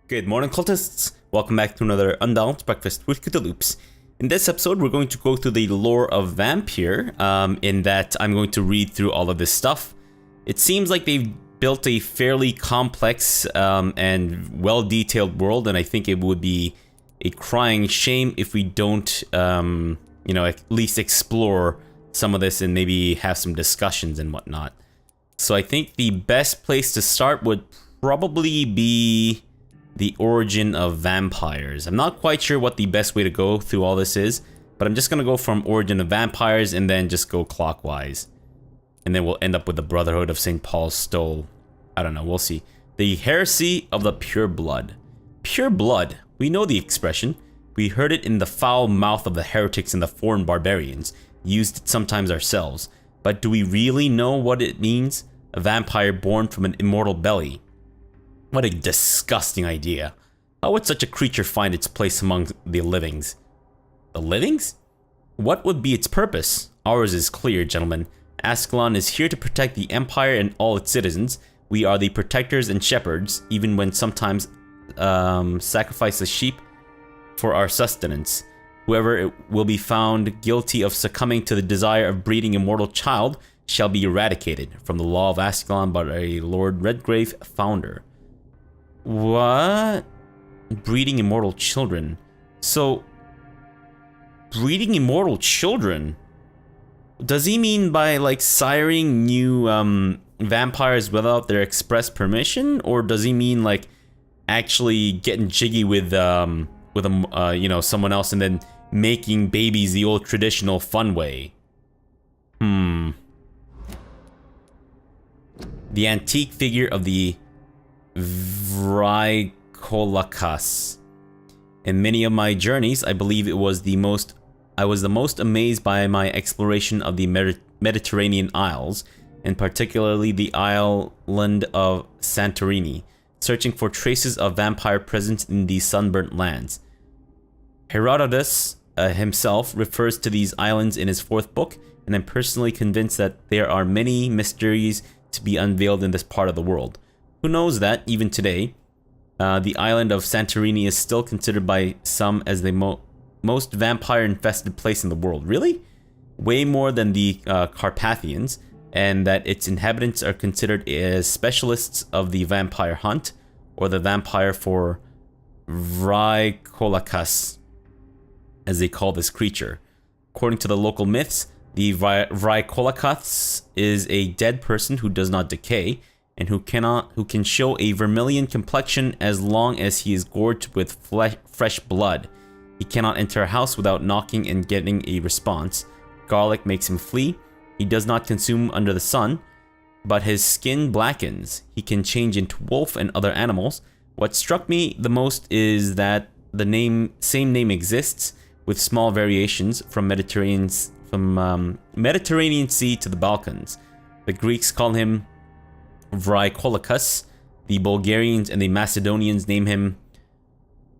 Good morning, cultists! Welcome back to another Unbalanced Breakfast with CthuLoops. In this episode, we're going to go through the lore of Vampyr, in that I'm going to read through all of this stuff. It seems like they've built a fairly complex and well-detailed world, and I think it would be a crying shame if we don't, at least explore some of this and maybe have some discussions and whatnot. So I think the best place to start would probably be the origin of vampires. I'm not quite sure what the best way to go through all this is, but I'm just gonna go from origin of vampires and then just go clockwise. And then we'll end up with the Brotherhood of St. Paul's Stole. I don't know, we'll see. The Heresy of the Pure Blood. Pure blood, we know the expression. We heard it in the foul mouth of the heretics and the foreign barbarians. Used it sometimes ourselves. But do we really know what it means? A vampire born from an immortal belly. What a disgusting idea. How would such a creature find its place among the livings? The livings? What would be its purpose? Ours is clear, gentlemen. Ascalon is here to protect the Empire and all its citizens. We are the protectors and shepherds, even when sometimes sacrifice a sheep for our sustenance. Whoever will be found guilty of succumbing to the desire of breeding a mortal child shall be eradicated from the law of Ascalon by a Lord Redgrave founder. What? Breeding immortal children. So, breeding immortal children? Does he mean by, like, siring new, vampires without their express permission? Or does he mean, like, actually getting jiggy with someone else and then making babies the old traditional fun way? The antique figure of the Vrykolakas. In many of my journeys, I believe I was the most amazed by my exploration of the Mediterranean Isles, and particularly the island of Santorini, searching for traces of vampire presence in these sunburnt lands. Herodotus himself refers to these islands in his 4th book, and I'm personally convinced that there are many mysteries to be unveiled in this part of the world. Who knows that, even today, the island of Santorini is still considered by some as the most vampire-infested place in the world. Really? Way more than the Carpathians, and that its inhabitants are considered as specialists of the vampire hunt, or the vampire for Vrykolakas, as they call this creature. According to the local myths, the Vrykolakas is a dead person who does not decay, and who can show a vermilion complexion as long as he is gorged with fresh blood. He cannot enter a house without knocking and getting a response. Garlic makes him flee. He does not consume under the sun, but his skin blackens. He can change into wolf and other animals. What struck me the most is that the same name exists, with small variations from Mediterranean Sea to the Balkans. The Greeks call him Vrykolakas, the Bulgarians and the Macedonians name him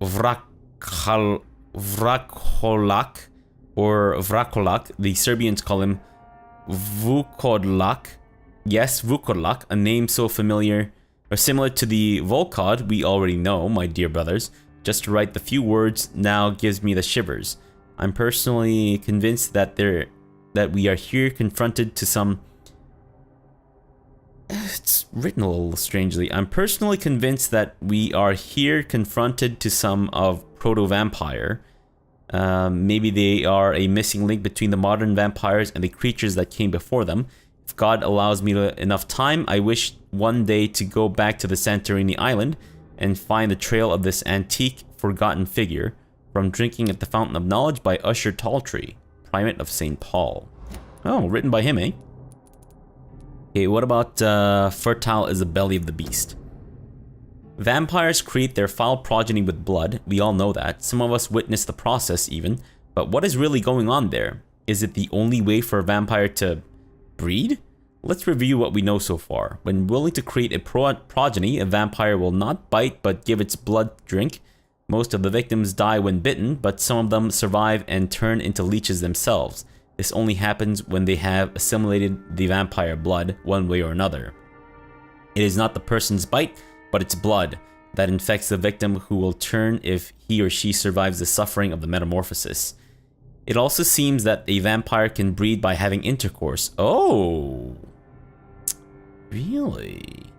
Vrakolak or Vrakolak, the Serbians call him Vukodlak. Yes, Vukodlak, a name so familiar or similar to the Volkov we already know, my dear brothers. Just to write the few words now gives me the shivers. I'm personally convinced that we are here confronted to some... It's written a little strangely. I'm personally convinced that we are here confronted to some of proto-vampire. Maybe they are a missing link between the modern vampires and the creatures that came before them. If God allows me enough time, I wish one day to go back to the Santorini island and find the trail of this antique, forgotten figure from Drinking at the Fountain of Knowledge by Usher Taltree, Primate of St. Paul. Oh, written by him, eh? Okay, what about fertile is the belly of the beast? Vampires create their foul progeny with blood. We all know that. Some of us witness the process even. But what is really going on there? Is it the only way for a vampire to breed? Let's review what we know so far. When willing to create a progeny, a vampire will not bite but give its blood drink. Most of the victims die when bitten, but some of them survive and turn into leeches themselves. This only happens when they have assimilated the vampire blood one way or another. It is not the person's bite, but its blood. that infects the victim, who will turn if he or she survives the suffering of the metamorphosis. It also seems that a vampire can breed by having intercourse. Oh, really?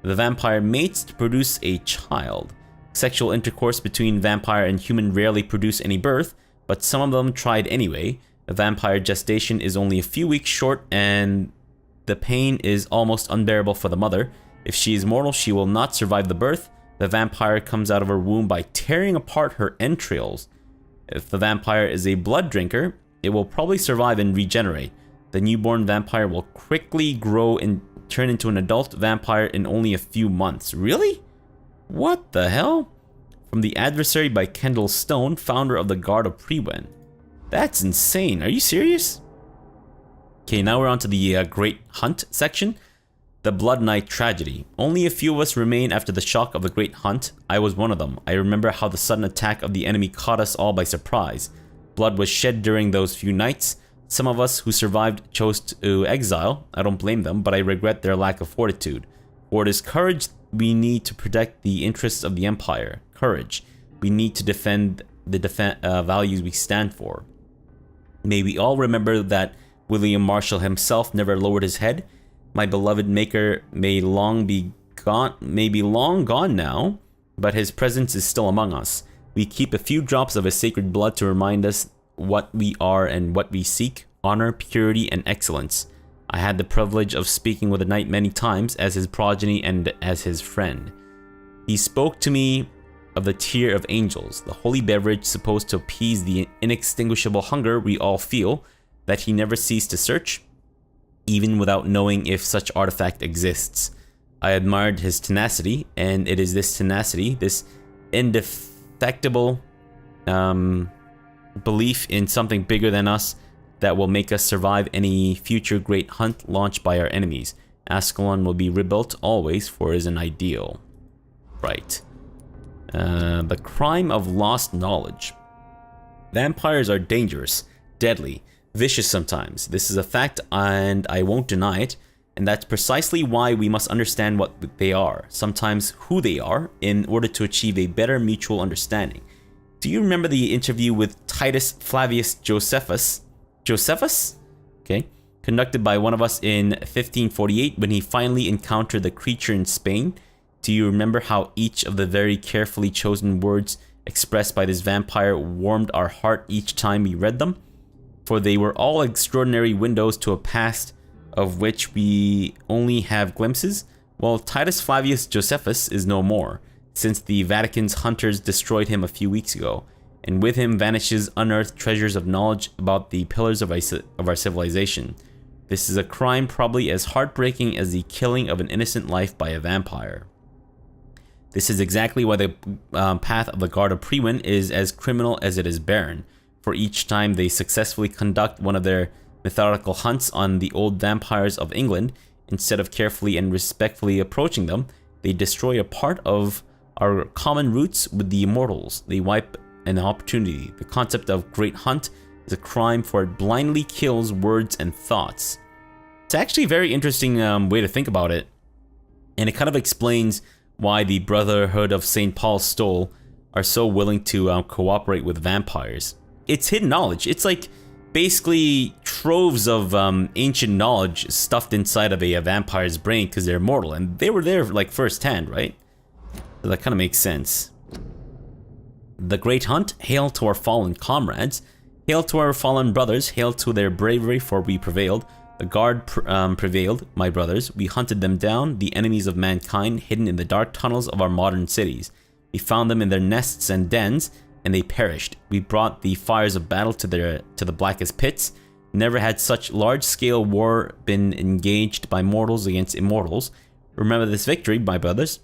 The vampire mates to produce a child. Sexual intercourse between vampire and human rarely produce any birth, but some of them tried anyway. The vampire gestation is only a few weeks short, and the pain is almost unbearable for the mother. If she is mortal, she will not survive the birth. The vampire comes out of her womb by tearing apart her entrails. If the vampire is a blood drinker, it will probably survive and regenerate. The newborn vampire will quickly grow and turn into an adult vampire in only a few months. Really? What the hell? From The Adversary by Kendall Stone, founder of the Guard of Priwen. That's insane. Are you serious? Okay, now we're on to the Great Hunt section. The Blood Night Tragedy. Only a few of us remain after the shock of the Great Hunt. I was one of them. I remember how the sudden attack of the enemy caught us all by surprise. Blood was shed during those few nights. Some of us who survived chose to exile. I don't blame them, but I regret their lack of fortitude. For it is courage we need to protect the interests of the Empire. Courage. We need to defend the values we stand for. May we all remember that William Marshall himself never lowered his head. My beloved maker may be long gone now, but his presence is still among us. We keep a few drops of his sacred blood to remind us what we are and what we seek: honor, purity, and excellence. I had the privilege of speaking with the knight many times as his progeny and as his friend. He spoke to me of the tear of angels, the holy beverage supposed to appease the inextinguishable hunger we all feel, that he never ceased to search, even without knowing if such artifact exists. I admired his tenacity, and it is this tenacity, this indefectible belief in something bigger than us, that will make us survive any future great hunt launched by our enemies. Ascalon will be rebuilt always, for it is an ideal. Right. The crime of lost knowledge. Vampires are dangerous, deadly, vicious sometimes. This is a fact, and I won't deny it, and that's precisely why we must understand what they are, sometimes who they are, in order to achieve a better mutual understanding. Do you remember the interview with Titus Flavius Josephus? Okay. Conducted by one of us in 1548 when he finally encountered the creature in Spain? Do you remember how each of the very carefully chosen words expressed by this vampire warmed our heart each time we read them? For they were all extraordinary windows to a past of which we only have glimpses. Well, Titus Flavius Josephus is no more, since the Vatican's hunters destroyed him a few weeks ago, and with him vanishes unearthed treasures of knowledge about the pillars of our civilization. This is a crime probably as heartbreaking as the killing of an innocent life by a vampire. This is exactly why the path of the Guard of Priwen is as criminal as it is barren. For each time they successfully conduct one of their methodical hunts on the old vampires of England, instead of carefully and respectfully approaching them, they destroy a part of our common roots with the immortals. They wipe an opportunity. The concept of Great Hunt is a crime, for it blindly kills words and thoughts. It's actually a very interesting way to think about it, and it kind of explains why the Brotherhood of St. Paul's Stole are so willing to cooperate with vampires. It's hidden knowledge. It's like basically troves of ancient knowledge stuffed inside of a vampire's brain because they're mortal, and they were there like firsthand, right? So that kind of makes sense. The Great Hunt. Hail to our fallen comrades. Hail to our fallen brothers. Hail to their bravery, for we prevailed. The Guard prevailed, my brothers. We hunted them down, the enemies of mankind, hidden in the dark tunnels of our modern cities. We found them in their nests and dens, and they perished. We brought the fires of battle to the blackest pits. Never had such large-scale war been engaged by mortals against immortals. Remember this victory, my brothers,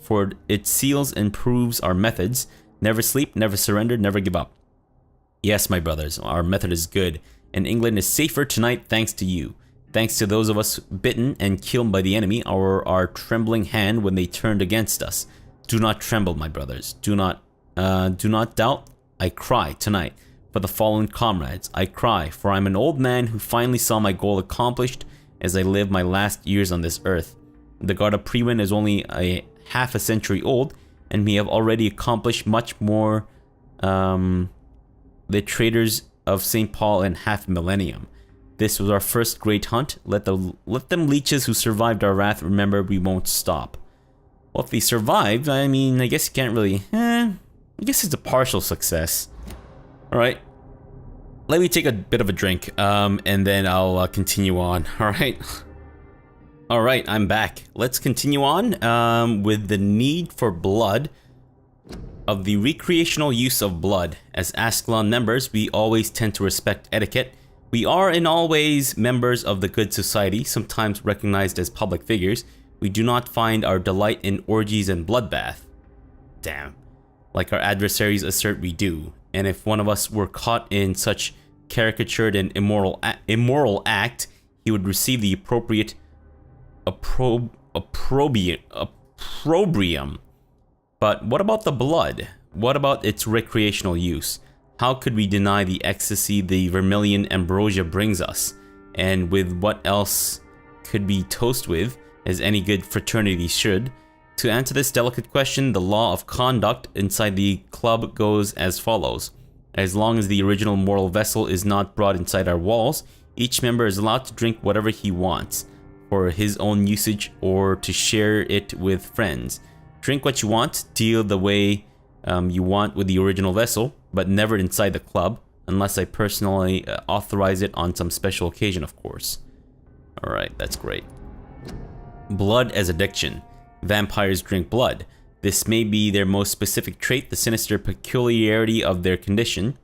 for it seals and proves our methods. Never sleep, never surrender, never give up. Yes, my brothers, our method is good, and England is safer tonight thanks to you. Thanks to those of us bitten and killed by the enemy, our trembling hand when they turned against us. Do not tremble, my brothers. Do not doubt. I cry tonight for the fallen comrades. I cry, for I'm an old man who finally saw my goal accomplished as I live my last years on this earth. The Guard of Priwen is only a half a century old, and we have already accomplished much more the traders of St. Paul in half a millennium. This was our first great hunt. Let them leeches who survived our wrath remember we won't stop. Well, if they survived, I mean, I guess you can't really... I guess it's a partial success. Alright. Let me take a bit of a drink, and then I'll continue on, alright? Alright, I'm back. Let's continue on with the need for blood of the recreational use of blood. As Ascalon members, we always tend to respect etiquette. We are in all ways members of the good society, sometimes recognized as public figures. We do not find our delight in orgies and bloodbath. Damn. Like our adversaries assert we do. And if one of us were caught in such caricatured and immoral act, he would receive the appropriate opprobrium. But what about the blood? What about its recreational use? How could we deny the ecstasy the vermilion ambrosia brings us? And with what else could we toast with, as any good fraternity should? To answer this delicate question, the law of conduct inside the club goes as follows. As long as the original mortal vessel is not brought inside our walls, each member is allowed to drink whatever he wants, for his own usage or to share it with friends. Drink what you want, deal the way you want with the original vessel, but never inside the club, unless I personally authorize it on some special occasion, of course. Alright, that's great. Blood as addiction. Vampires drink blood. This may be their most specific trait, the sinister peculiarity of their condition,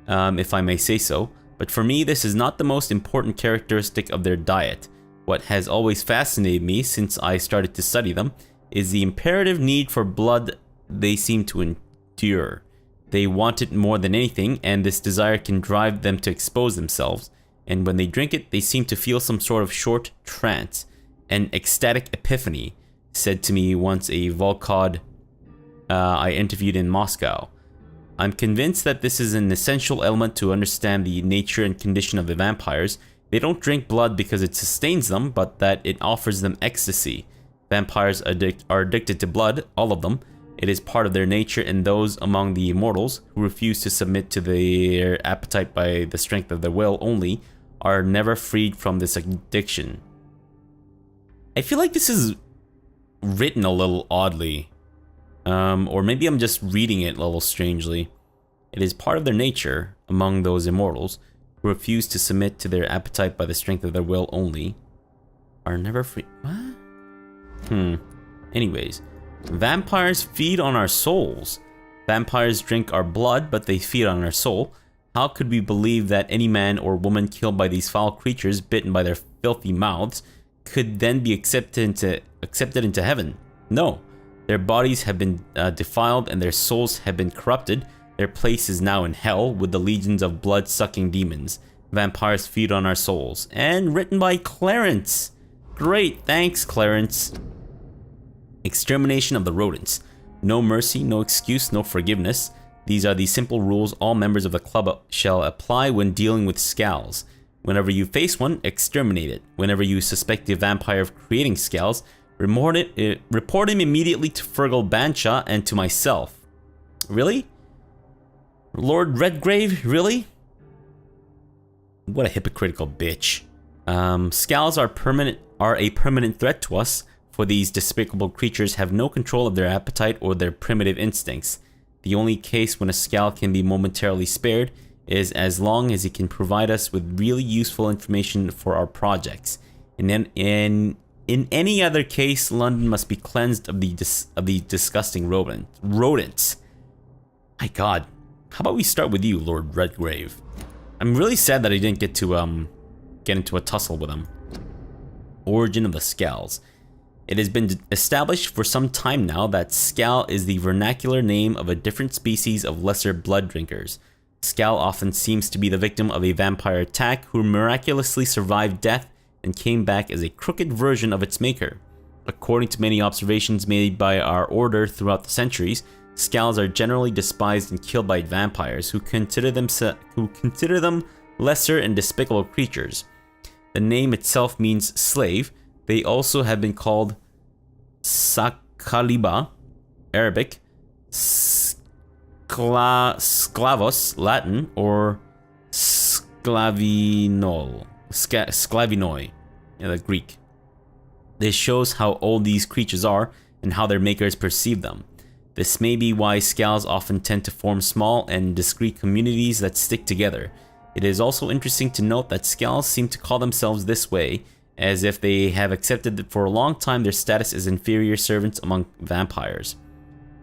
if I may say so. But for me, this is not the most important characteristic of their diet. What has always fascinated me since I started to study them is the imperative need for blood they seem to endure. They want it more than anything, and this desire can drive them to expose themselves. And when they drink it, they seem to feel some sort of short trance, an ecstatic epiphany, said to me once a Volkov I interviewed in Moscow. I'm convinced that this is an essential element to understand the nature and condition of the vampires. They don't drink blood because it sustains them, but that it offers them ecstasy. Vampires are addicted to blood, all of them. It is part of their nature, and those among the immortals who refuse to submit to their appetite by the strength of their will only are never freed from this addiction. I feel like this is written a little oddly, or maybe I'm just reading it a little strangely. It is part of their nature among those immortals who refuse to submit to their appetite by the strength of their will only are never free. What? Anyways, vampires feed on our souls. Vampires drink our blood, but they feed on our soul. How could we believe that any man or woman killed by these foul creatures, bitten by their filthy mouths, could then be accepted into heaven? No. Their bodies have been defiled and their souls have been corrupted. Their place is now in hell with the legions of blood-sucking demons. Vampires feed on our souls. And written by Clarence. Great, thanks Clarence. Extermination of the rodents. No mercy, no excuse, no forgiveness. These are the simple rules all members of the club shall apply when dealing with scals. Whenever you face one, exterminate it. Whenever you suspect a vampire of creating scals, report him immediately to Fergal Bansha and to myself. Really? Lord Redgrave, really? What a hypocritical bitch. Scals are a permanent threat to us, for these despicable creatures have no control of their appetite or their primitive instincts. The only case when a scal can be momentarily spared is as long as it can provide us with really useful information for our projects. In any other case, London must be cleansed of the disgusting rodents. My God, how about we start with you, Lord Redgrave? I'm really sad that I didn't get to get into a tussle with him. Origin of the scals. It has been established for some time now that scal is the vernacular name of a different species of lesser blood drinkers. Scal often seems to be the victim of a vampire attack who miraculously survived death and came back as a crooked version of its maker. According to many observations made by our order throughout the centuries, scals are generally despised and killed by vampires who consider them lesser and despicable creatures. The name itself means slave. They also have been called Caliba, Arabic, Sclavos, Latin, or Sclavinoi, the Greek. This shows how old these creatures are and how their makers perceive them. This may be why scales often tend to form small and discrete communities that stick together. It is also interesting to note that scales seem to call themselves this way, as if they have accepted that for a long time their status as inferior servants among vampires.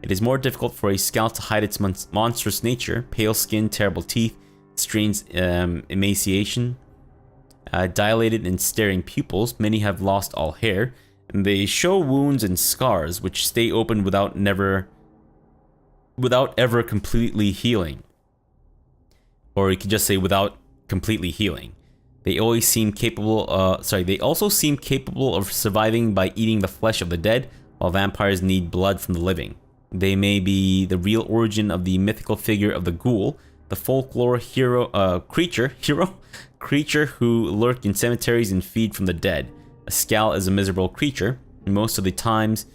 It is more difficult for a scale to hide its monstrous nature, pale skin, terrible teeth, strange emaciation, dilated and staring pupils. Many have lost all hair, and they show wounds and scars which stay open without ever completely healing. Or you could just say without completely healing. They always seem capable. They also seem capable of surviving by eating the flesh of the dead, while vampires need blood from the living. They may be the real origin of the mythical figure of the ghoul, the folklore creature who lurk in cemeteries and feed from the dead. A Skal is a miserable creature. Most of the times,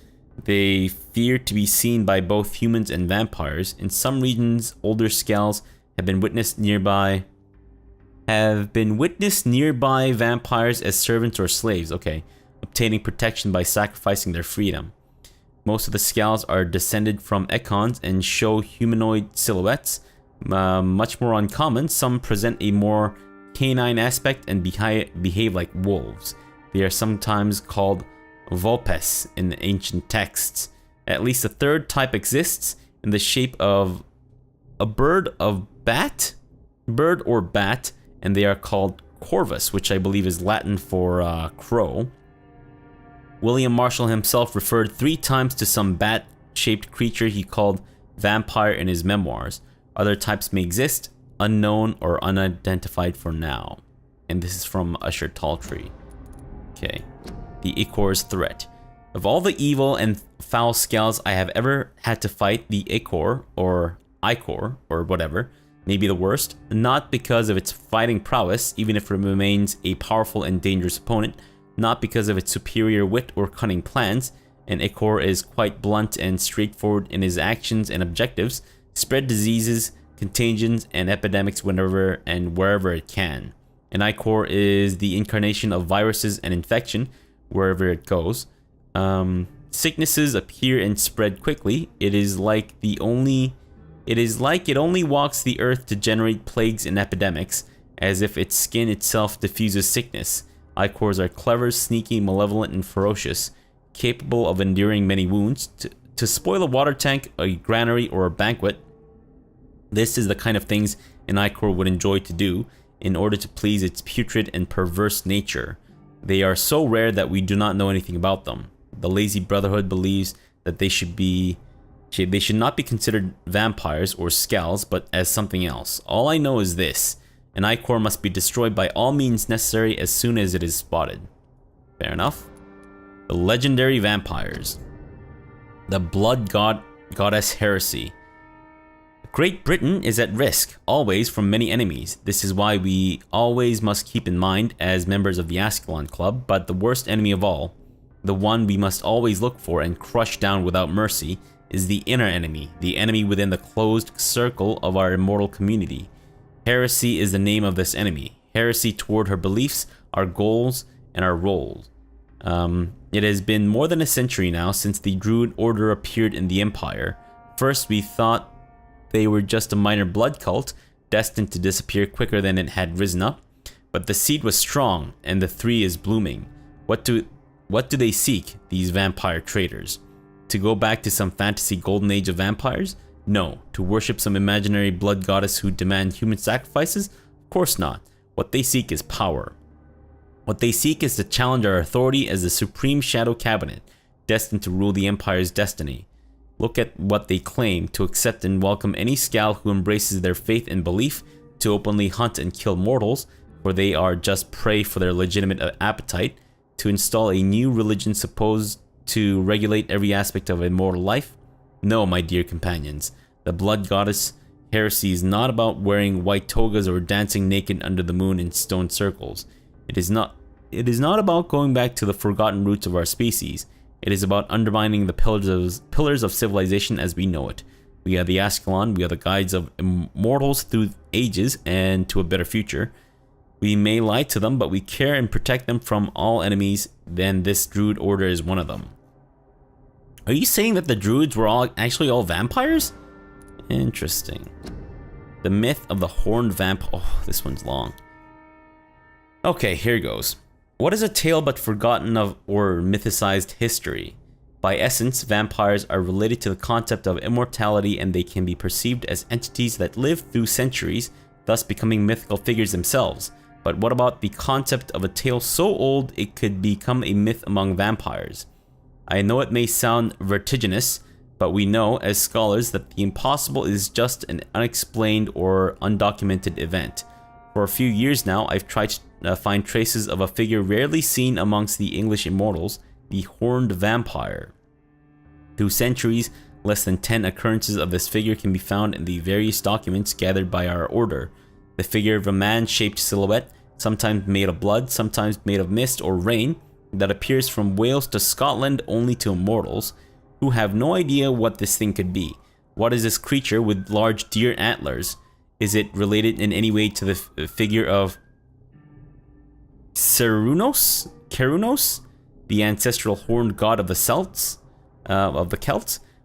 they fear to be seen by both humans and vampires. In some regions, older Skals have been witnessed nearby vampires as servants or slaves, obtaining protection by sacrificing their freedom. Most of the Skals are descended from Ekons and show humanoid silhouettes, much more uncommon. Some present a more canine aspect and behave like wolves. They are sometimes called Volpes in the ancient texts. At least a third type exists in the shape of a bird or bat, and they are called Corvus, which I believe is Latin for crow. William Marshall himself referred 3 times to some bat-shaped creature he called vampire in his memoirs. Other types may exist, unknown or unidentified for now. And this is from Usher Talltree. Okay. The Ichor's threat. Of all the evil and foul Skals I have ever had to fight, the Ichor, or whatever, may be the worst. Not because of its fighting prowess, even if it remains a powerful and dangerous opponent. Not because of its superior wit or cunning plans. An Ichor is quite blunt and straightforward in his actions and objectives. Spread diseases, contagions, and epidemics whenever and wherever it can. An Ichor is the incarnation of viruses and infection wherever it goes. Sicknesses appear and spread quickly. It is like it only walks the earth to generate plagues and epidemics, as if its skin itself diffuses sickness. Ichors are clever, sneaky, malevolent, and ferocious, capable of enduring many wounds. To spoil a water tank, a granary, or a banquet, this is the kind of things an Ichor would enjoy to do in order to please its putrid and perverse nature. They are so rare that we do not know anything about them. The Lazy Brotherhood believes that they should not be considered vampires or Skals, but as something else. All I know is this: an Ichor must be destroyed by all means necessary as soon as it is spotted. Fair enough. The legendary vampires. The Blood Goddess Heresy. Great Britain is at risk, always, from many enemies. This is why we always must keep in mind as members of the Ascalon Club, but the worst enemy of all, the one we must always look for and crush down without mercy, is the inner enemy, the enemy within the closed circle of our immortal community. Heresy is the name of this enemy. Heresy toward her beliefs, our goals, and our roles. It has been more than a century now since the Druid Order appeared in the Empire. First, we thought they were just a minor blood cult, destined to disappear quicker than it had risen up. But the seed was strong, and the tree is blooming. What do they seek, these vampire traitors? To go back to some fantasy golden age of vampires? No. To worship some imaginary blood goddess who demand human sacrifices? Of course not. What they seek is power. What they seek is to challenge our authority as the Supreme Shadow Cabinet, destined to rule the Empire's destiny. Look at what they claim: to accept and welcome any Skal who embraces their faith and belief, to openly hunt and kill mortals, for they are just prey for their legitimate appetite, to install a new religion supposed to regulate every aspect of immortal life. No, my dear companions, the Blood Goddess Heresy is not about wearing white togas or dancing naked under the moon in stone circles. It is not about going back to the forgotten roots of our species. It is about undermining the pillars of civilization as we know it. We are the Ascalon, we are the guides of immortals through ages and to a better future. We may lie to them, but we care and protect them from all enemies, then this druid order is one of them. Are you saying that the druids were actually all vampires? Interesting. The myth of the horned vamp. Oh, this one's long. Okay, here goes. What is a tale but forgotten of or mythicized history? By essence, vampires are related to the concept of immortality, and they can be perceived as entities that live through centuries, thus becoming mythical figures themselves. But what about the concept of a tale so old it could become a myth among vampires? I know it may sound vertiginous, but we know as scholars that the impossible is just an unexplained or undocumented event. For a few years now, I've tried to find traces of a figure rarely seen amongst the English immortals, the horned vampire. Through centuries, less than 10 occurrences of this figure can be found in the various documents gathered by our order. The figure of a man-shaped silhouette, sometimes made of blood, sometimes made of mist or rain, that appears from Wales to Scotland only to immortals, who have no idea what this thing could be. What is this creature with large deer antlers? Is it related in any way to the figure of Cernunnos, the ancestral horned god of the Celts?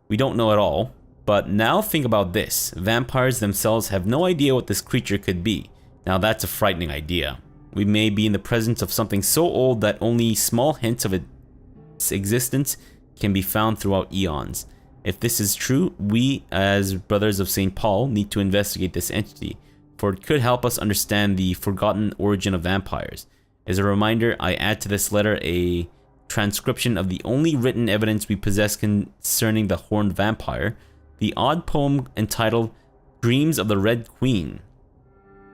We don't know at all. But now think about this. Vampires themselves have no idea what this creature could be. Now that's a frightening idea. We may be in the presence of something so old that only small hints of its existence can be found throughout eons. If this is true, we, as Brothers of St. Paul, need to investigate this entity, for it could help us understand the forgotten origin of vampires. As a reminder, I add to this letter a transcription of the only written evidence we possess concerning the horned vampire, the odd poem entitled Dreams of the Red Queen,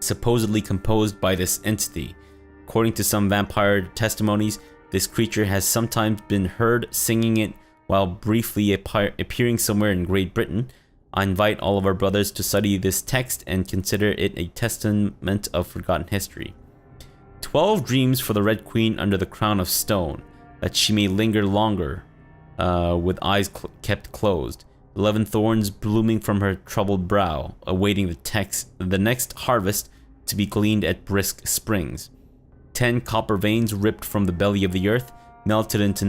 supposedly composed by this entity. According to some vampire testimonies, this creature has sometimes been heard singing it while briefly appearing somewhere in Great Britain. I invite all of our brothers to study this text and consider it a testament of forgotten history. 12 dreams for the Red Queen under the crown of stone, that she may linger longer, with eyes kept closed. 11 thorns blooming from her troubled brow, awaiting the next harvest to be gleaned at brisk springs. 10 copper veins ripped from the belly of the earth, melted into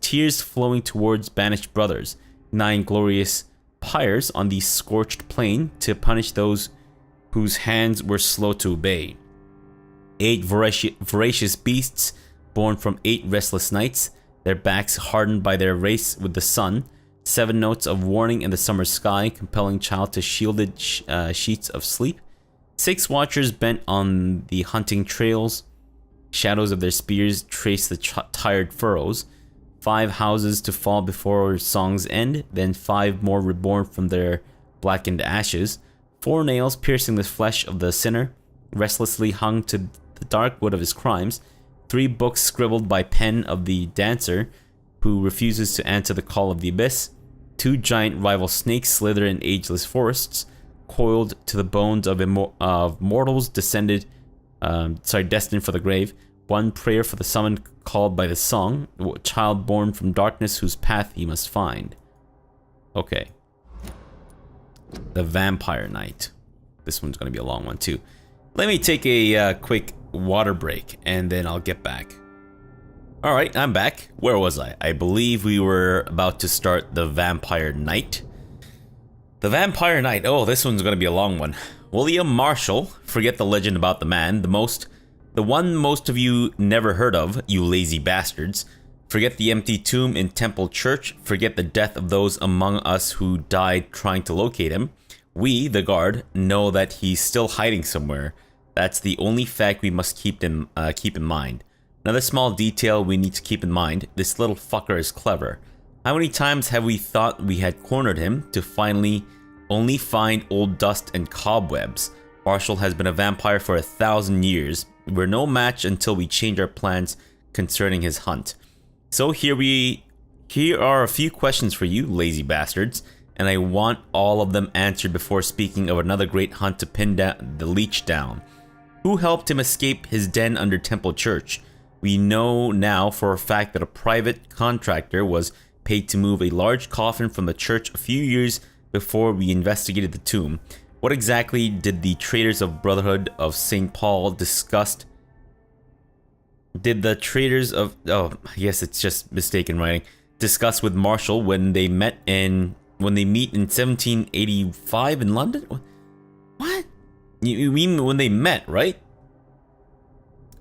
tears flowing towards banished brothers. 9 glorious pyres on the scorched plain to punish those whose hands were slow to obey. 8 voracious beasts born from 8 restless nights, their backs hardened by their race with the sun. 7 notes of warning in the summer sky, compelling child to shielded sheets of sleep. 6 watchers bent on the hunting trails. Shadows of their spears trace the tired furrows. 5 houses to fall before song's end, then 5 more reborn from their blackened ashes. 4 nails piercing the flesh of the sinner, restlessly hung to the dark wood of his crimes. 3 books scribbled by pen of the dancer, who refuses to answer the call of the abyss. 2 giant rival snakes slither in ageless forests, coiled to the bones of mortals destined for the grave. 1 prayer for the summoned called by the song, child born from darkness whose path he must find. Okay. The Vampire Knight. This one's going to be a long one too. Let me take a quick water break and then I'll get back. Alright, I'm back. Where was I? I believe we were about to start the Vampire Knight. The Vampire Knight. Oh, this one's going to be a long one. William Marshall, forget the legend about the man, the one most of you never heard of, you lazy bastards. Forget the empty tomb in Temple Church, forget the death of those among us who died trying to locate him. We, the guard, know that he's still hiding somewhere. That's the only fact we must keep in mind. Another small detail we need to keep in mind, this little fucker is clever. How many times have we thought we had cornered him to finally only find old dust and cobwebs? Marshall has been a vampire for 1,000 years. We're no match until we change our plans concerning his hunt. So here are a few questions for you, lazy bastards, and I want all of them answered before speaking of another great hunt to pin down the Leech down. Who helped him escape his den under Temple Church? We know now for a fact that a private contractor was paid to move a large coffin from the church a few years before we investigated the tomb. What exactly did the Traders of Brotherhood of St. Paul discuss? Did the Traders of... Oh, yes, it's just mistaken writing. Discuss with Marshall when they meet in 1785 in London? What? You mean when they met, right?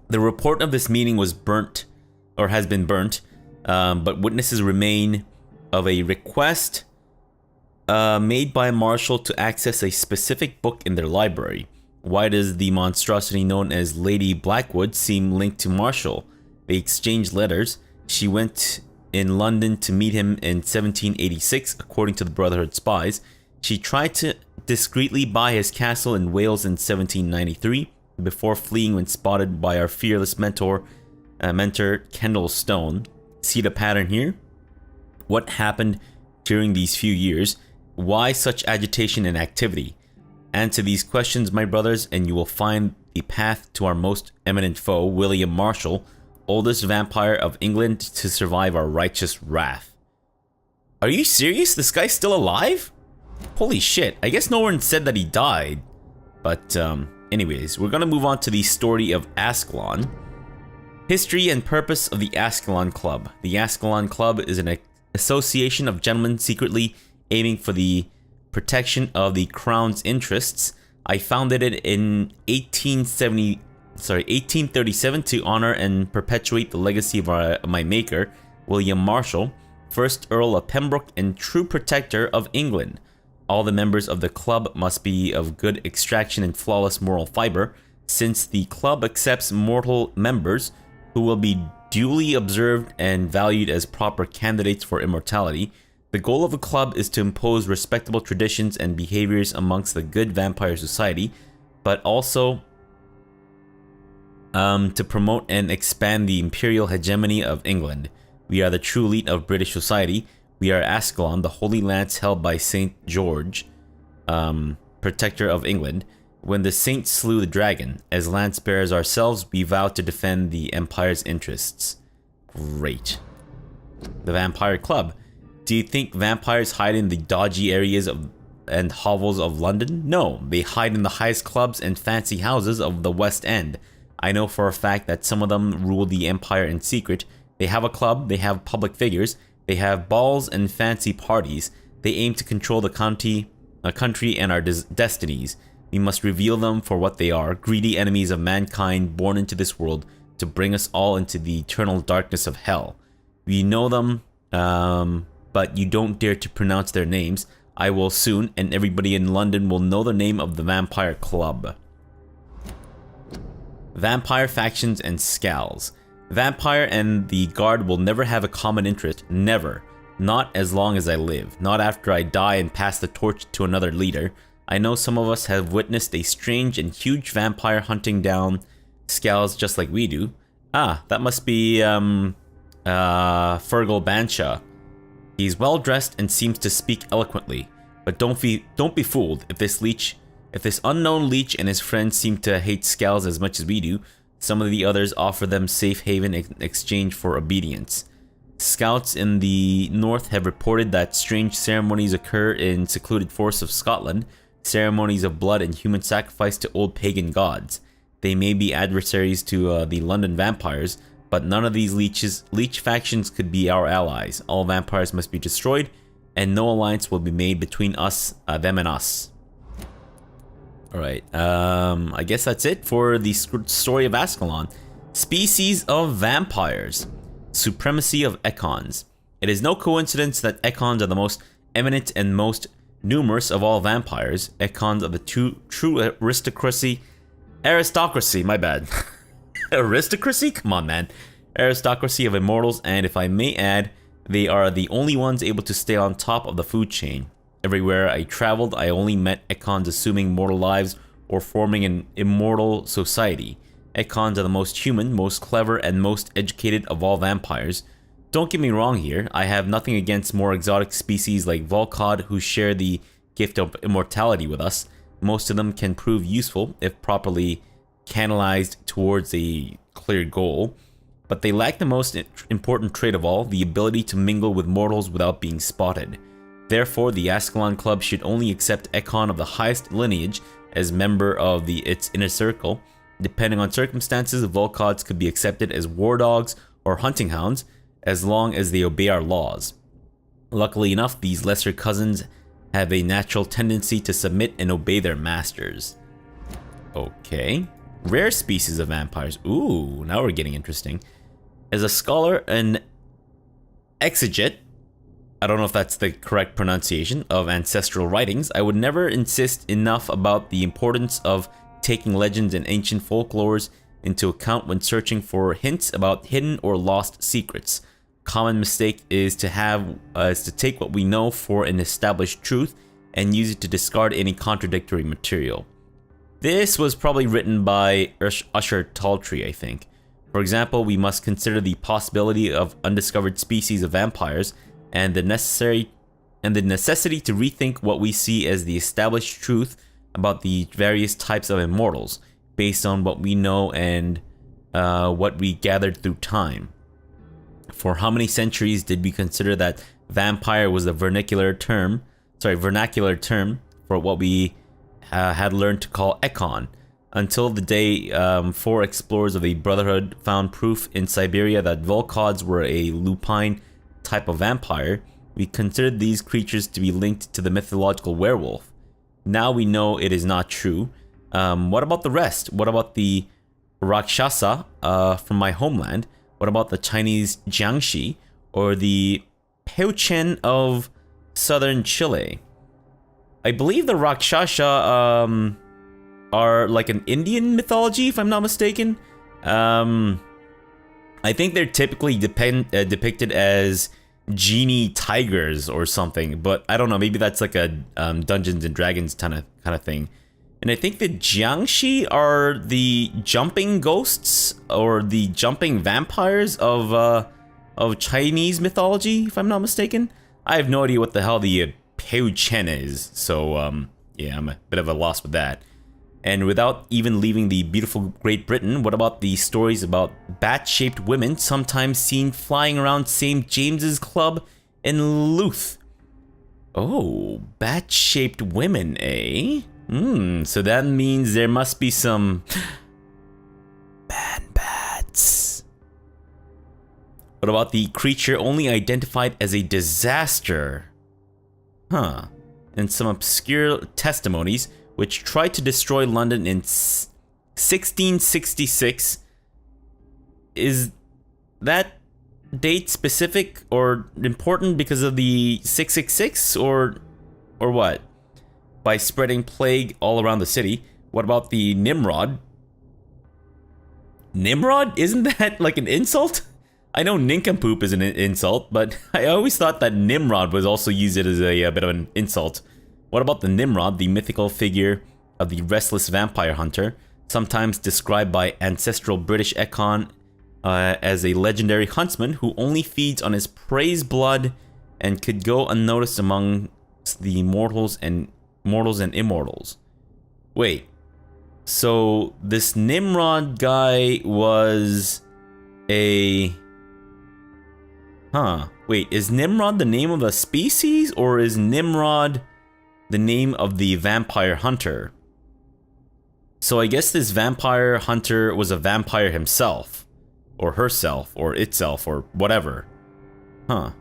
The report of this meeting was burnt, or has been burnt, but witnesses remain of a request made by Marshall to access a specific book in their library. Why does the monstrosity known as Lady Blackwood seem linked to Marshall? They exchanged letters. She went in London to meet him in 1786, according to the Brotherhood spies. She tried to discreetly buy his castle in Wales in 1793, before fleeing when spotted by our fearless mentor Kendall Stone. See the pattern here? What happened during these few years? Why such agitation and activity? Answer these questions, my brothers, and you will find the path to our most eminent foe, William Marshall, oldest vampire of England to survive our righteous wrath. Are you serious? This guy's still alive? Holy shit, I guess no one said that he died. But, anyways, we're gonna move on to the story of Ascalon. History and purpose of the Ascalon Club. The Ascalon Club is an association of gentlemen secretly aiming for the protection of the crown's interests. I founded it in 1837 to honor and perpetuate the legacy of my maker, William Marshall, 1st Earl of Pembroke and true protector of England. All the members of the club must be of good extraction and flawless moral fiber. Since the club accepts mortal members who will be duly observed and valued as proper candidates for immortality, the goal of the club is to impose respectable traditions and behaviors amongst the good vampire society, but also to promote and expand the imperial hegemony of England. We are the true elite of British society. We are Ascalon, the holy lance held by Saint George, protector of England. When the saints slew the dragon, as lance bearers ourselves, we vowed to defend the empire's interests. Great. The Vampire Club. Do you think vampires hide in the dodgy areas and hovels of London? No, they hide in the highest clubs and fancy houses of the West End. I know for a fact that some of them rule the empire in secret. They have a club, they have public figures, they have balls and fancy parties. They aim to control the country and our destinies. We must reveal them for what they are, greedy enemies of mankind born into this world to bring us all into the eternal darkness of hell. We know them, but you don't dare to pronounce their names. I will soon, and everybody in London will know the name of the Vampire Club. Vampire factions and scowls. Vampire and the Guard will never have a common interest. Never. Not as long as I live. Not after I die and pass the torch to another leader. I know some of us have witnessed a strange and huge vampire hunting down scowls just like we do. Ah, that must be, Fergal Bansha. He's well dressed and seems to speak eloquently. But don't be fooled. If this unknown leech and his friends seem to hate scowls as much as we do, some of the others offer them safe haven in exchange for obedience. Scouts in the north have reported that strange ceremonies occur in secluded forests of Scotland, ceremonies of blood and human sacrifice to old pagan gods. They may be adversaries to the London vampires, but none of these leech factions could be our allies. All vampires must be destroyed, and no alliance will be made between them and us. Alright, I guess that's it for the story of Ascalon. Species of vampires. Supremacy of Echons. It is no coincidence that Echons are the most eminent and most numerous of all vampires. Echons are the true aristocracy, my bad. Aristocracy? Come on, man. Aristocracy of immortals, and if I may add, they are the only ones able to stay on top of the food chain. Everywhere I traveled, I only met Echons assuming mortal lives or forming an immortal society. Echons are the most human, most clever, and most educated of all vampires. Don't get me wrong here, I have nothing against more exotic species like Volkovs who share the gift of immortality with us. Most of them can prove useful if properly canalized towards a clear goal. but they lack the most important trait of all, the ability to mingle with mortals without being spotted. Therefore, the Ascalon Club should only accept Ekon of the highest lineage as member of its inner circle. Depending on circumstances, Volkovs could be accepted as war dogs or hunting hounds, as long as they obey our laws. Luckily enough, these lesser cousins have a natural tendency to submit and obey their masters. Okay. Rare species of vampires. Ooh, now we're getting interesting. As a scholar and exegete, I don't know if that's the correct pronunciation, of ancestral writings, I would never insist enough about the importance of taking legends and ancient folklores into account when searching for hints about hidden or lost secrets. Common mistake is to take what we know for an established truth and use it to discard any contradictory material. This was probably written by Usher Taltry, I think. For example, we must consider the possibility of undiscovered species of vampires and the necessity to rethink what we see as the established truth about the various types of immortals, based on what we know and what we gathered through time. For how many centuries did we consider that vampire was the vernacular term for what we had learned to call Ekon, until the day 4 explorers of the Brotherhood found proof in Siberia that Volkovs were a lupine type of vampire. We considered these creatures to be linked to the mythological werewolf. Now we know it is not true. What about the rest? What about the Rakshasa from my homeland? What about the Chinese Jiangxi or the Peuchen of southern Chile? I believe the Rakshasa are like an Indian mythology, if I'm not mistaken. I think they're typically depicted as genie tigers or something, but I don't know. Maybe that's like a Dungeons and Dragons kind of thing. And I think the Jiangxi are the jumping ghosts or the jumping vampires of Chinese mythology, if I'm not mistaken. I have no idea what the hell the Pei Chen is, so yeah, I'm a bit of a loss with that. And without even leaving the beautiful Great Britain, what about the stories about bat-shaped women sometimes seen flying around St. James's Club in Louth? Oh, bat-shaped women, eh? So that means there must be some bad bats. What about the creature only identified as a disaster? Huh. And some obscure testimonies which tried to destroy London in 1666. Is that date specific or important because of the 666 or what? By spreading plague all around the city. What about the Nimrod? Nimrod? Isn't that like an insult? I know nincompoop is an insult, but I always thought that Nimrod was also used as a bit of an insult. What about the Nimrod, the mythical figure of the restless vampire hunter, sometimes described by ancestral British Ekon as a legendary huntsman who only feeds on his prey's blood and could go unnoticed among the mortals and immortals. Wait, so this Nimrod guy was a... Wait, is Nimrod the name of a species, or is Nimrod the name of the vampire hunter? So I guess this vampire hunter was a vampire himself, or herself, or itself, or whatever. I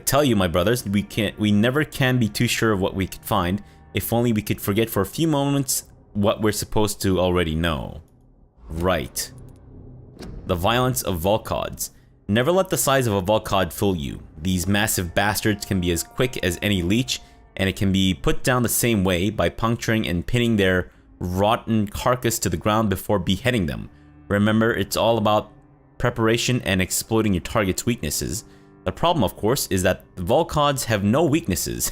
tell you, my brothers, we never can be too sure of what we could find. If only we could forget for a few moments what we're supposed to already know. Right. The violence of Volkovs. Never let the size of a Volkov fool you. These massive bastards can be as quick as any leech, and it can be put down the same way, by puncturing and pinning their rotten carcass to the ground before beheading them. Remember, it's all about preparation and exploiting your target's weaknesses. The problem, of course, is that the Volkovs have no weaknesses.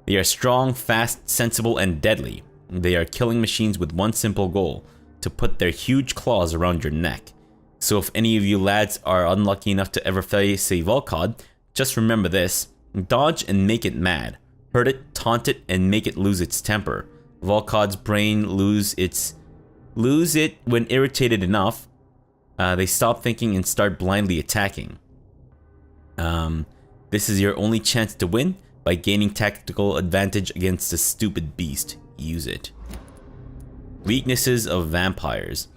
They are strong, fast, sensible, and deadly. They are killing machines with one simple goal: to put their huge claws around your neck. So if any of you lads are unlucky enough to ever face a Volkov, just remember this: dodge and make it mad. Hurt it, taunt it, and make it lose its temper. Volkov's brain lose it when irritated enough. They stop thinking and start blindly attacking. This is your only chance to win by gaining tactical advantage against a stupid beast. Use it. Weaknesses of vampires.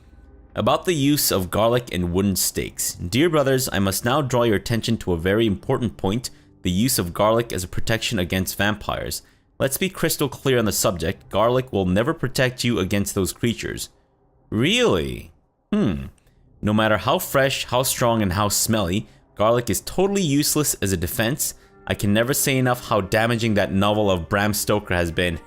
About the use of garlic and wooden stakes. Dear brothers, I must now draw your attention to a very important point, the use of garlic as a protection against vampires. Let's be crystal clear on the subject. Garlic will never protect you against those creatures. Really? No matter how fresh, how strong, and how smelly, garlic is totally useless as a defense. I can never say enough how damaging that novel of Bram Stoker has been.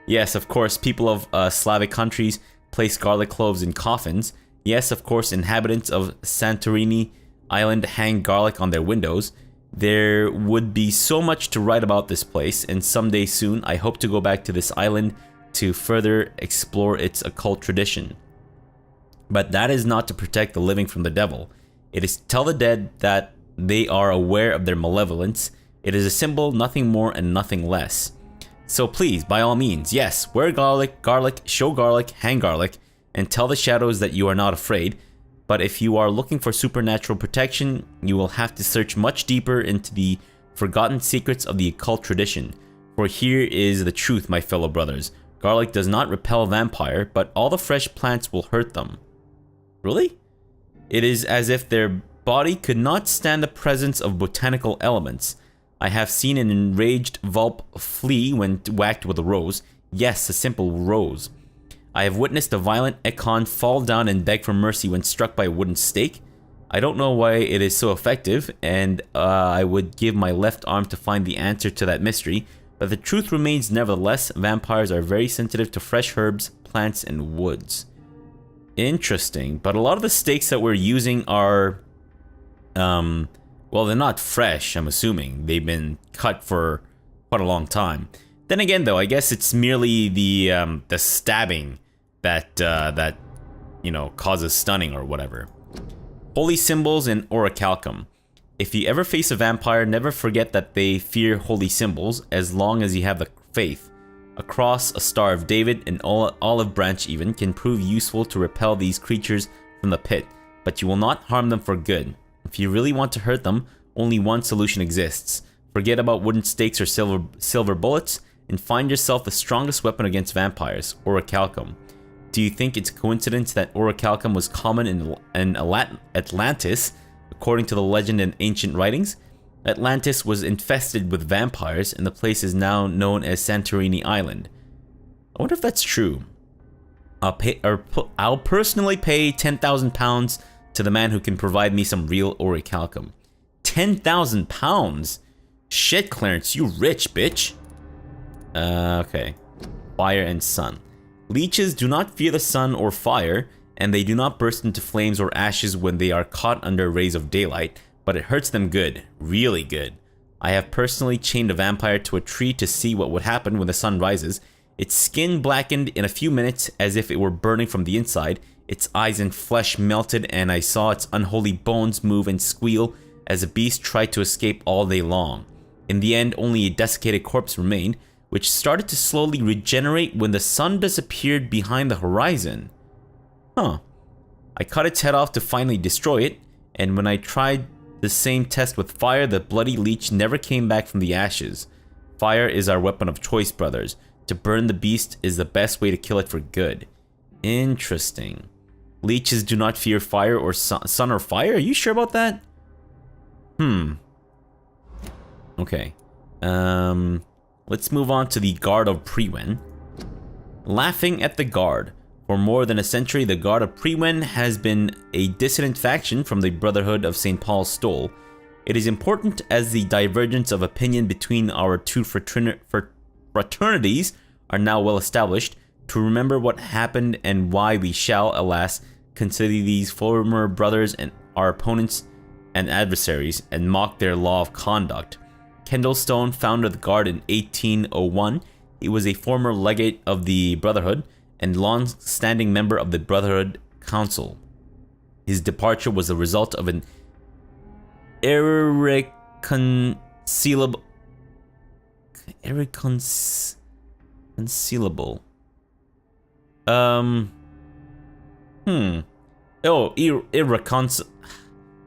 Yes, of course, people of Slavic countries place garlic cloves in coffins. Yes, of course, inhabitants of Santorini Island hang garlic on their windows. There would be so much to write about this place, and someday soon I hope to go back to this island to further explore its occult tradition. But that is not to protect the living from the devil. It is to tell the dead that they are aware of their malevolence. It is a symbol, nothing more and nothing less. So please, by all means, yes, wear garlic, show garlic, hang garlic, and tell the shadows that you are not afraid. But if you are looking for supernatural protection, you will have to search much deeper into the forgotten secrets of the occult tradition. For here is the truth, my fellow brothers. Garlic does not repel vampire, but all the fresh plants will hurt them. Really? It is as if their body could not stand the presence of botanical elements. I have seen an enraged Volp flee when whacked with a rose. Yes, a simple rose. I have witnessed a violent Ekon fall down and beg for mercy when struck by a wooden stake. I don't know why it is so effective, and I would give my left arm to find the answer to that mystery, but the truth remains nevertheless, vampires are very sensitive to fresh herbs, plants, and woods. Interesting, but a lot of the stakes that we're using are, well, they're not fresh, I'm assuming. They've been cut for quite a long time. Then again, though, I guess it's merely the stabbing that you know, causes stunning or whatever. Holy symbols and orichalcum. If you ever face a vampire, never forget that they fear holy symbols as long as you have the faith. A cross, a Star of David, an olive branch even, can prove useful to repel these creatures from the pit, but you will not harm them for good. If you really want to hurt them, only one solution exists. Forget about wooden stakes or silver bullets, and find yourself the strongest weapon against vampires, orichalcum. Do you think it's a coincidence that orichalcum was common in Atlantis, according to the legend and ancient writings? Atlantis was infested with vampires, and the place is now known as Santorini Island. I wonder if that's true. I'll personally pay 10,000 pounds to the man who can provide me some real orichalcum. 10,000 pounds? Shit, Clarence, you rich, bitch. Okay. Fire and sun. Leeches do not fear the sun or fire, and they do not burst into flames or ashes when they are caught under rays of daylight, but it hurts them good, really good. I have personally chained a vampire to a tree to see what would happen when the sun rises. Its skin blackened in a few minutes as if it were burning from the inside. Its eyes and flesh melted, and I saw its unholy bones move and squeal as the beast tried to escape all day long. In the end, only a desiccated corpse remained, which started to slowly regenerate when the sun disappeared behind the horizon. Huh. I cut its head off to finally destroy it, and when I tried the same test with fire, the bloody leech never came back from the ashes. Fire is our weapon of choice, brothers. To burn the beast is the best way to kill it for good. Interesting. Leeches do not fear fire or sun or fire? Are you sure about that? Okay. Let's move on to the Guard of Priwen. Laughing at the Guard. For more than a century, the Guard of Priwen has been a dissident faction from the Brotherhood of St. Paul's Stole. It is important, as the divergence of opinion between our two fraternities are now well established, to remember what happened and why we shall, alas, consider these former brothers and our opponents and adversaries, and mock their law of conduct. Kendall Stone founded the Guard in 1801. He was a former legate of the Brotherhood and long-standing member of the Brotherhood Council. His departure was the result of an irreconcilable Oh, irreconcilable.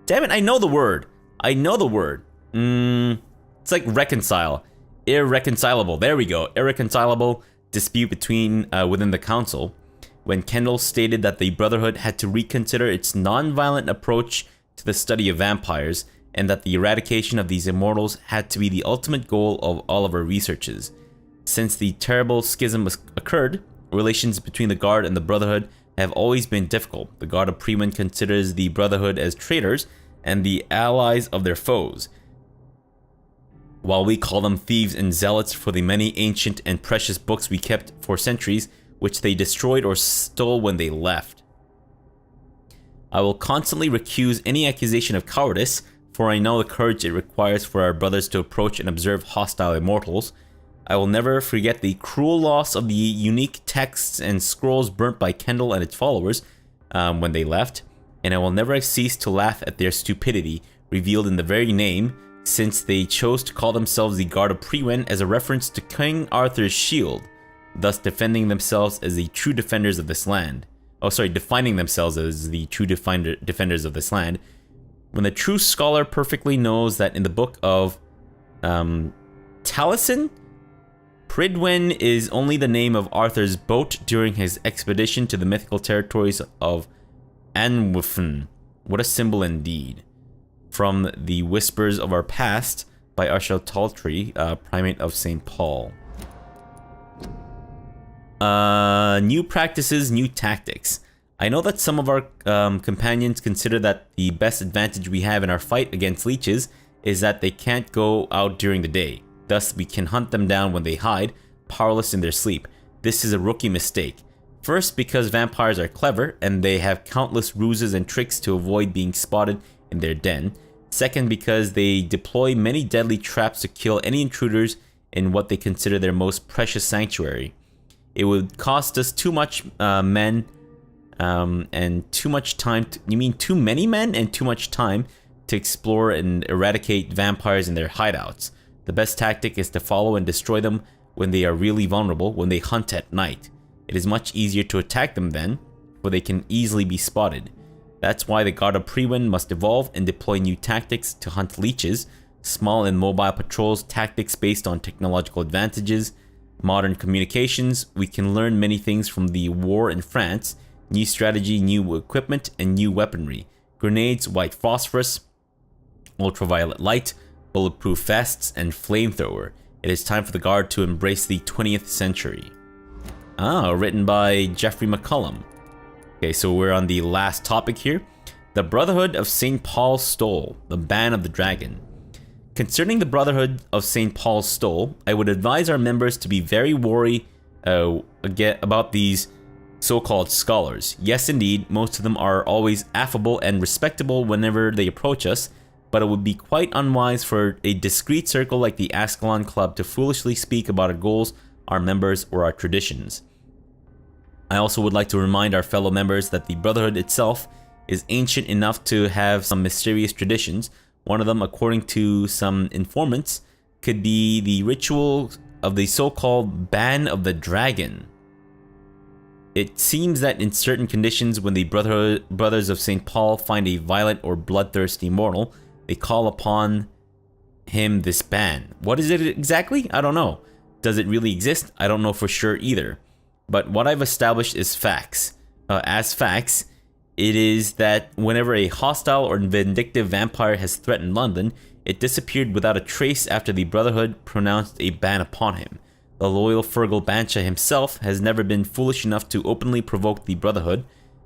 Damn it, I know the word. It's like reconcile. Irreconcilable. There we go. Irreconcilable dispute between within the council, when Kendall stated that the Brotherhood had to reconsider its non-violent approach to the study of vampires, and that the eradication of these immortals had to be the ultimate goal of all of our researches. Since the terrible schism occurred, relations between the Guard and the Brotherhood have always been difficult. The Guard of Premen considers the Brotherhood as traitors and the allies of their foes, while we call them thieves and zealots for the many ancient and precious books we kept for centuries, which they destroyed or stole when they left. I will constantly recuse any accusation of cowardice, for I know the courage it requires for our brothers to approach and observe hostile immortals. I will never forget the cruel loss of the unique texts and scrolls burnt by Kendall and its followers when they left, and I will never cease to laugh at their stupidity, revealed in the very name, since they chose to call themselves the Guard of Prewen as a reference to King Arthur's shield, thus defending themselves as the true defenders of this land. Defining themselves as the true defenders of this land, when the true scholar perfectly knows that in the book of Taliesin, Pridwen is only the name of Arthur's boat during his expedition to the mythical territories of Anwufn. What a symbol indeed. From The Whispers of Our Past by Arshel Taltry, Primate of St. Paul. New practices, new tactics. I know that some of our companions consider that the best advantage we have in our fight against leeches is that they can't go out during the day. Thus, we can hunt them down when they hide, powerless in their sleep. This is a rookie mistake. First, because vampires are clever, and they have countless ruses and tricks to avoid being spotted in their den. Second, because they deploy many deadly traps to kill any intruders in what they consider their most precious sanctuary. It would cost us too much men and too much time. You mean too many men and too much time to explore and eradicate vampires in their hideouts. The best tactic is to follow and destroy them when they are really vulnerable, when they hunt at night. It is much easier to attack them then, for they can easily be spotted. That's why the Guard of Prewen must evolve and deploy new tactics to hunt leeches, small and mobile patrols, tactics based on technological advantages, modern communications. We can learn many things from the war in France, new strategy, new equipment, and new weaponry. Grenades, white phosphorus, ultraviolet light, bulletproof vests, and flamethrower. It is time for the Guard to embrace the 20th century. Written by Jeffrey McCullum. Okay, so we're on the last topic here. The Brotherhood of St. Paul's Stole, the Ban of the Dragon. Concerning the Brotherhood of St. Paul's Stole, I would advise our members to be very wary about these so-called scholars. Yes, indeed, most of them are always affable and respectable whenever they approach us, but it would be quite unwise for a discreet circle like the Ascalon Club to foolishly speak about our goals, our members, or our traditions. I also would like to remind our fellow members that the Brotherhood itself is ancient enough to have some mysterious traditions. One of them, according to some informants, could be the ritual of the so-called Ban of the Dragon. It seems that in certain conditions, when the Brothers of St. Paul find a violent or bloodthirsty mortal, they call upon him this ban. What is it exactly? I don't know. Does it really exist? I don't know for sure either. But what I've established is facts. As facts, it is that whenever a hostile or vindictive vampire has threatened London, it disappeared without a trace after the Brotherhood pronounced a ban upon him. The loyal Fergal Bancha himself has never been foolish enough to openly provoke the Brotherhood.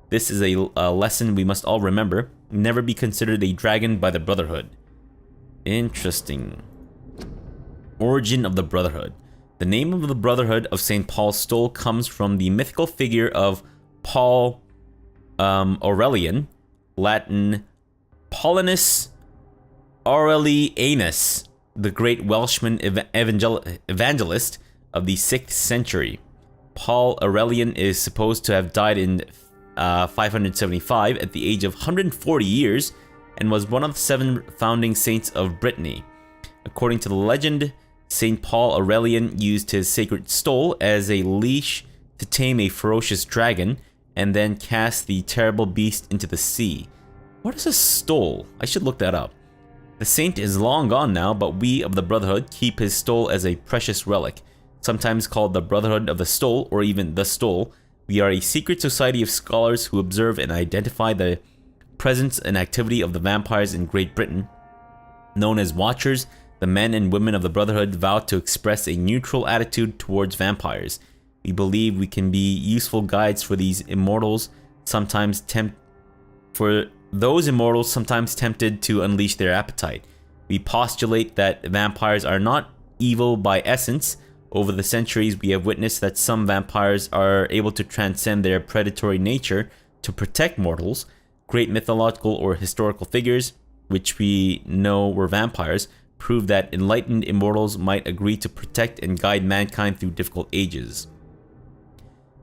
This is a lesson we must all remember. Never be considered a dragon by the Brotherhood. Interesting. Origin of the Brotherhood. The name of the Brotherhood of St. Paul's Stole comes from the mythical figure of Paul Aurelian, Latin Paulinus Aurelianus, the great Welshman evangelist of the 6th century. Paul Aurelian is supposed to have died in 575 at the age of 140 years and was one of the 7 founding saints of Brittany. According to the legend, St. Paul Aurelian used his sacred stole as a leash to tame a ferocious dragon, and then cast the terrible beast into the sea. What is a stole? I should look that up. The saint is long gone now, but we of the Brotherhood keep his stole as a precious relic, sometimes called the Brotherhood of the Stole, or even the Stole. We are a secret society of scholars who observe and identify the presence and activity of the vampires in Great Britain. Known as Watchers, the men and women of the Brotherhood vow to express a neutral attitude towards vampires. We believe we can be useful guides for these immortals, sometimes tempted to unleash their appetite. We postulate that vampires are not evil by essence. Over the centuries, we have witnessed that some vampires are able to transcend their predatory nature to protect mortals. Great mythological or historical figures, which we know were vampires, prove that enlightened immortals might agree to protect and guide mankind through difficult ages.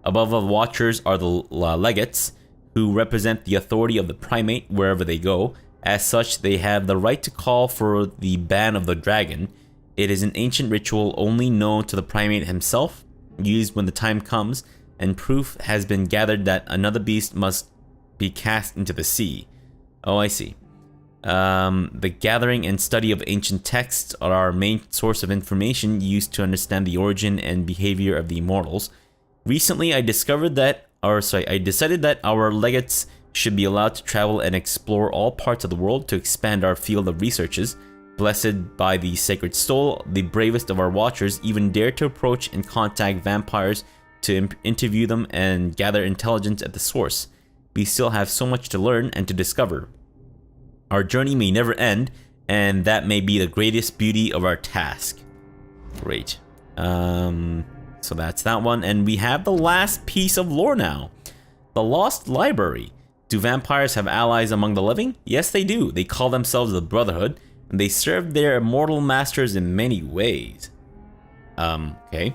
Above the Watchers are the legates, who represent the authority of the primate wherever they go. As such, they have the right to call for the ban of the dragon. It is an ancient ritual only known to the primate himself, used when the time comes, and proof has been gathered that another beast must be cast into the sea. Oh, I see. The gathering and study of ancient texts are our main source of information used to understand the origin and behavior of the immortals. Recently, I decided that our legates should be allowed to travel and explore all parts of the world to expand our field of researches. Blessed by the sacred stole, the bravest of our watchers even dare to approach and contact vampires to interview them and gather intelligence at the source. We still have so much to learn and to discover. Our journey may never end, and that may be the greatest beauty of our task. Great. So that's that one, and we have the last piece of lore now. The Lost Library. Do vampires have allies among the living? Yes, they do. They call themselves the Brotherhood, and they serve their immortal masters in many ways. Okay.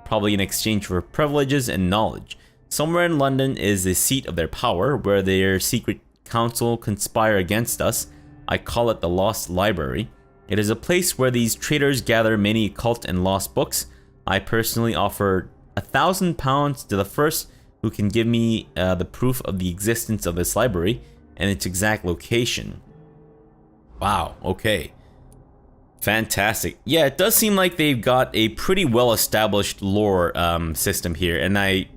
Probably in exchange for privileges and knowledge. Somewhere in London is the seat of their power, where their secret council conspire against us. I call it the Lost Library. It is a place where these traitors gather many occult and lost books. I personally offer £1,000 to the first who can give me the proof of the existence of this library and its exact location. Wow, okay. Fantastic. Yeah, it does seem like they've got a pretty well-established lore system here, and I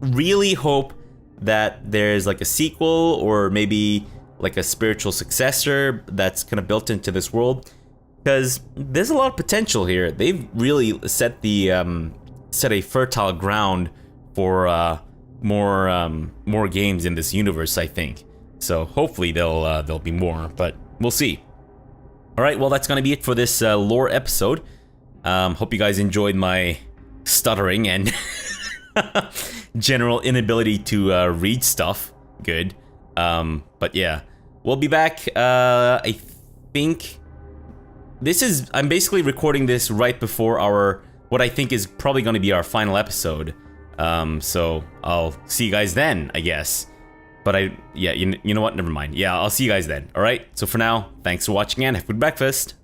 really hope that there's like a sequel or maybe like a spiritual successor that's kind of built into this world, because there's a lot of potential here. They've really set a fertile ground for more games in this universe, I think. So hopefully there'll be more, but we'll see. All right, well, that's gonna be it for this lore episode. Hope you guys enjoyed my stuttering and general inability to read stuff. Good. But yeah, we'll be back. I think I'm basically recording this right before what I think is probably going to be our final episode. So I'll see you guys then, I guess. But you know what? Never mind. Yeah, I'll see you guys then. All right. So for now, thanks for watching and have a good breakfast.